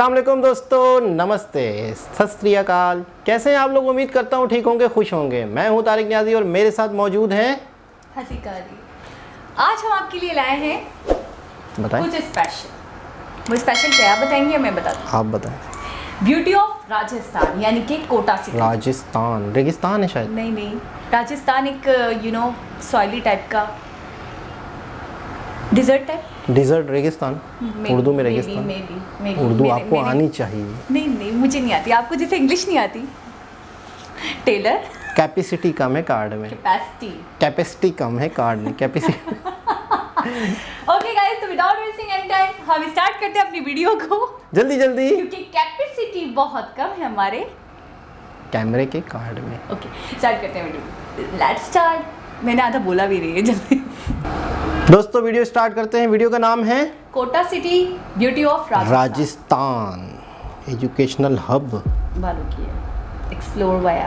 अस्सलाम वालेकुम दोस्तों, नमस्ते, सत श्री अकाल। कैसे हैं आप लोग? उम्मीद करता हूँ ठीक होंगे, खुश होंगे। मैं हूँ तारिक न्याजी और मेरे साथ मौजूद हैं हसीका अली। आज हम आपके लिए लाए हैं बताएं कुछ स्पेशल। वो स्पेशल क्या है आप बताएंगे या मैं बता दूँ? आप बताएं। ब्यूटी ऑफ राजस्थान यानी कि कोटा सिटी। राजस्थान रेगिस्तान है शायद। नहीं, राजस्थान एक सॉइली टाइप का डिजर्ट टाइप। डिजर्ट रेगिस्तान, उर्दू में रेगिस्तान। उर्दू आपको आनी चाहिए। नहीं मुझे नहीं आती। आपको जैसे इंग्लिश नहीं आती। टेलर कैपेसिटी कम है कार्ड में। कैपेसिटी कम है कार्ड में, कैपेसिटी। ओके गाइस, तो विदाउट वेस्टिंग एनी टाइम हम स्टार्ट करते हैं अपनी वीडियो को जल्दी क्योंकि कैपेसिटी बहुत कम है हमारे कैमरे के कार्ड में। ओके स्टार्ट करते हैं वीडियो। Let's start. मैंने आधा बोला भी नहीं है, जल्दी। दोस्तों वीडियो स्टार्ट करते हैं। वीडियो का नाम है Kota city beauty of Rajasthan educational hub. बालू की है explore by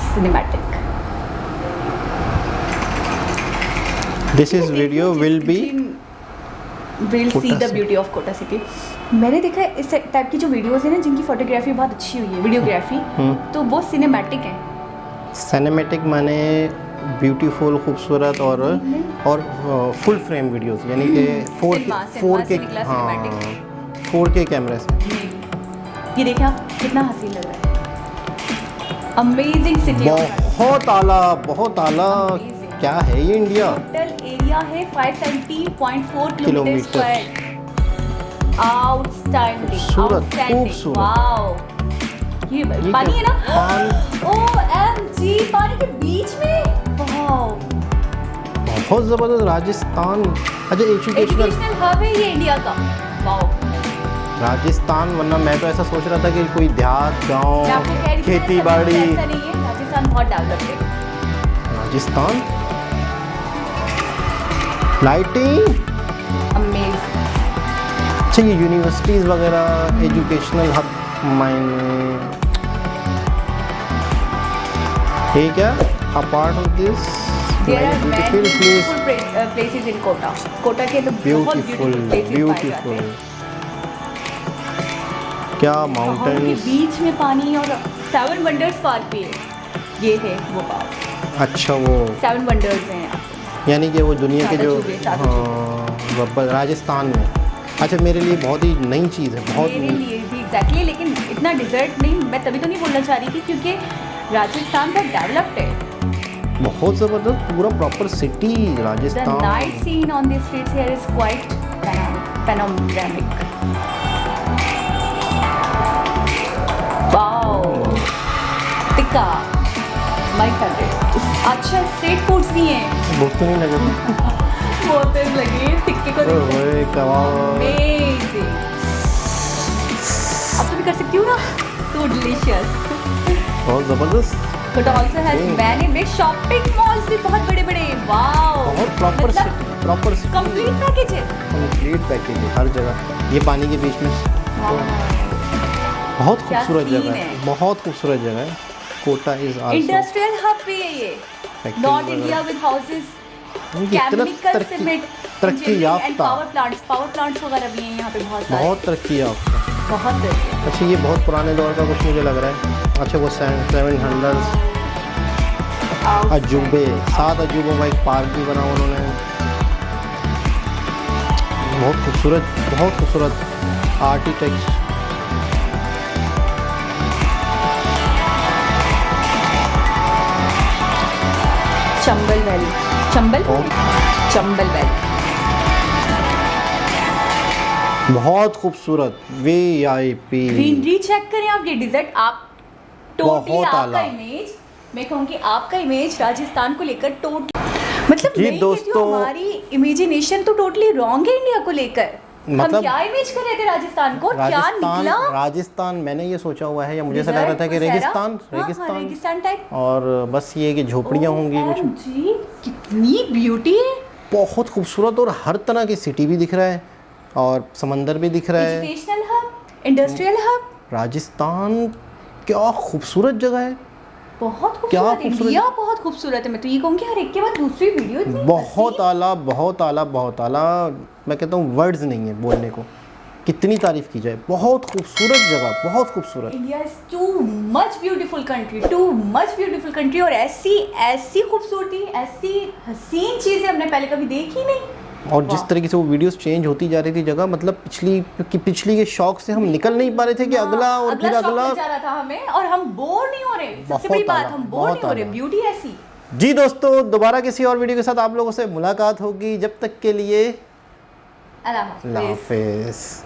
cinematic. This is video will see the beauty of Kota city. मैंने देखा है इस टाइप की जो वीडियोस है ना जिनकी फोटोग्राफी बहुत अच्छी हुई है, वीडियोग्राफी, तो वो सिनेमैटिक है। सिनेमैटिक माने ब्यूटीफुल, खूबसूरत और फुल फ्रेम वीडियोस, यानी कि 4K कैमरे से। ये देखिए आप, कितना हसीन लग रहा है। अमेजिंग सिटी, बहुत आला। क्या है ये? इंडिया टोटल एरिया है 570.4 किलोमीटर स्क्वायर। आउटस्टैंडिंग, खूबसूरत। वाओ, ये पानी है ना। OMG, पानी के बीच में। वाओ, बहुत जबरदस्त। राजस्थान अच्छा एजुकेशनल हब है ये इंडिया का। वाओ, राजस्थान, वरना मैं तो ऐसा सोच रहा था कि कोई देहात गांव खेती बाड़ी। ऐसा नहीं है, राजस्थान बहुत डेवलप्ड है। Rajasthan lighting amazing. अच्छा, ये यूनिवर्सिटीज वगैरह एजुकेशनल हब मायने ये क्या? Apart of this there are beautiful places in Kota. Kota के तो बहुत ब्यूटीफुल क्या माउंटेन्स, बीच में पानी और 7 वंडर्स पार्क भी है। ये है वो पार्क। अच्छा, वो 7 वंडर्स हैं यहाँ, यानी कि वो दुनिया के जो हाँ, राजस्थान में। अच्छा, मेरे लिए बहुत ही नई चीज़ है, बहुत मेरे लिए भी एग्जैक्टली। लेकिन इतना डिजर्ट नहीं, मैं तभी तो नहीं बोलना चाह रही थी क्योंकि राजस्थान बहुत डेवलप्ड है। बहुत ज़बरदस्त, पूरा proper city Rajasthan. The night scene on the streets here is quite panoramic. Wow, tikka, my favorite. अच्छा, स्ट्रीट फूड्स भी हैं। भूख तो नहीं लगे? बहुत लगे टिक्के को। Amazing. अब तो भी कर सकती हूँ ना। So delicious. बहुत ज़बरदस्त। But also has many big shopping malls भी बहुत बड़े-बड़े। वाओ, बहुत प्रॉपर कंप्लीट पैकेज है। कंप्लीट पैकेज है हर जगह। ये पानी के बीच में बहुत खूबसूरत जगह है, बहुत खूबसूरत जगह है। Kota is also industrial hub भी है ये। North India with houses, chemical cement, तरक्की याफ्ता, पावर प्लांट्स वगैरह भी हैं यहाँ पे बहुत सारे। बहुत तरक्की याफ्ता, बहुत तरक्की। अच्छा, ये बहुत पुराने दौर का कुछ मुझे लग रहा है। अच्छा, वो 700 अजूबे, 7 अजूबों का एक पार्क भी बना उन्होंने। बहुत खूबसूरत architect. Chambal valley, Chambal valley बहुत खूबसूरत। VIP ग्रीनरी चेक करें आप। ये डिजर्ट आप टोटली बहुत आपका आला। इमेज, मैं कहूँगी आपका इमेज राजस्थान को लेकर टोटली, मतलब जी मैं दोस्तों, हमारी इमेजिनेशन तो टोटली रॉन्ग है इंडिया को लेकर। मतलब हम क्या इमेज कर रहे थे राजस्थान को, क्या निकला? राजस्थान मैंने ये सोचा हुआ है, या मुझे ऐसा लग रहा था कि रेगिस्तान टाइप, और बस ये कि झोपड़ियाँ होंगी कुछ। जी, कितनी ब्यूटी है। बहुत खूबसूरत, और हर तरह की सिटी भी दिख रहा है और समंदर भी दिख रहा है। Educational hub, industrial hub. Rajasthan क्या खूबसूरत जगह है, बहुत खूबसूरत। इंडिया बहुत खूबसूरत है। मैं तो ये कहूँगी हर एक के बाद दूसरी वीडियो इतनी बहुत आला। मैं कहता हूँ वर्ड्स नहीं है बोलने को। कितनी तारीफ की जाए, बहुत खूबसूरत जगह, बहुत खूबसूरत। India is too much beautiful country, too much beautiful country. और ऐसी ऐसी खूबसूरती, ऐसी हसीन चीज़ें हमने पहले कभी देखी नहीं। और जिस तरीके से वो वीडियोस चेंज होती जा रही थी जगह, मतलब पिछली के शौक से हम निकल नहीं पा रहे थे कि अगला और फिर शौक अगला। मिल जा रहा था हमें और हम बोर नहीं हो रहे। सबसे बड़ी बात, हम बोर नहीं हो रहे। ब्यूटी ऐसी। जी दोस्तों, दोबारा किसी और वीडियो के साथ आप लोगों से मुलाकात होगी। जब तक के लिए अल्लाह हाफिज़। अल्लाह हाफिज़।